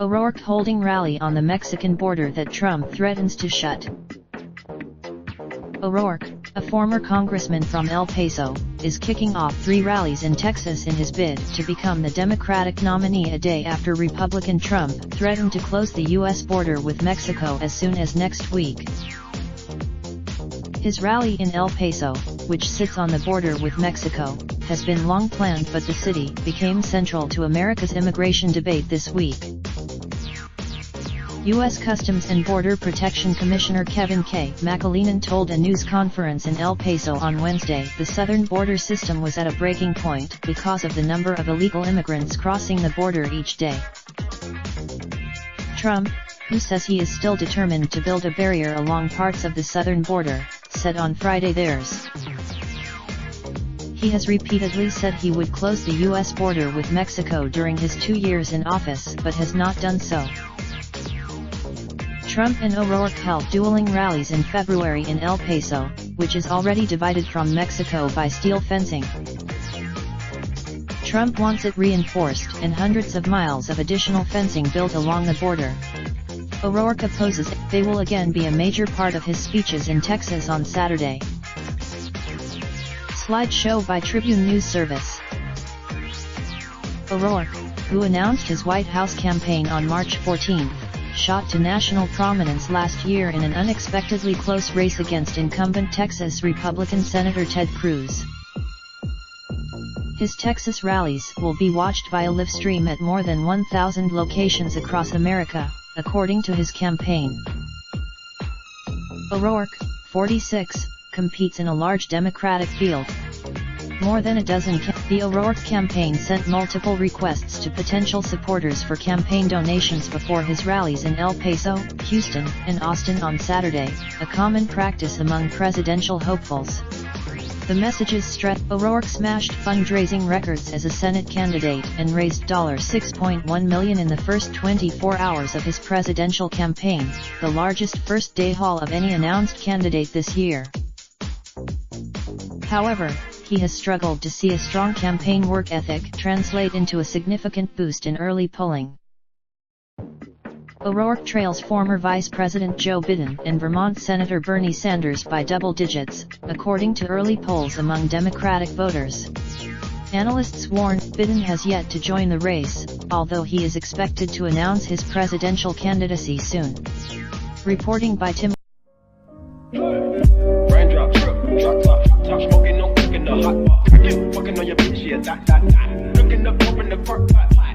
ORourke holding rally on the Mexican border that Trump threatens to shut. ORourke, a former congressman from El Paso, is kicking off 3 rallies in Texas in his bid to become the Democratic nominee a day after Republican Trump threatened to close the U.S. border with Mexico as soon as next week. His rally in El Paso, which sits on the border with Mexico, has been long planned, but the city became central to America's immigration debate this week. U.S. Customs and Border Protection Commissioner Kevin K. McAleenan told a news conference in El Paso on Wednesday the southern border system was at a breaking point because of the number of illegal immigrants crossing the border each day. Trump, who says he is still determined to build a barrier along parts of the southern border, said on Friday he has repeatedly said he would close the U.S. border with Mexico during his 2 years in office but has not done so. Trump and ORourke held dueling rallies in February in El Paso, which is already divided from Mexico by steel fencing. Trump wants it reinforced and hundreds of miles of additional fencing built along the border. ORourke opposes it. They will again be a major part of his speeches in Texas on Saturday. Slideshow by Tribune News Service. ORourke, who announced his White House campaign on March 14, shot to national prominence last year in an unexpectedly close race against incumbent Texas Republican Senator Ted Cruz. His Texas rallies will be watched via live stream at more than 1,000 locations across America, according to his campaign. ORourke, 46, competes in a large Democratic field. More than a dozen. The ORourke campaign sent multiple requests to potential supporters for campaign donations before his rallies in El Paso, Houston, and Austin on Saturday, a common practice among presidential hopefuls. The messages stretched. ORourke smashed fundraising records as a Senate candidate and raised $6.1 million in the first 24 hours of his presidential campaign, the largest first-day haul of any announced candidate this year. However, he has struggled to see a strong campaign work ethic translate into a significant boost in early polling. ORourke trails former Vice President Joe Biden and Vermont Senator Bernie Sanders by double digits, according to early polls among Democratic voters. Analysts warn Biden has yet to join the race, although he is expected to announce his presidential candidacy soon. Reporting by Tim. Raindrop, drop top smoking, no cooking the hot pot. Fucking on your bitch, yeah, that. Looking up, open the park pot.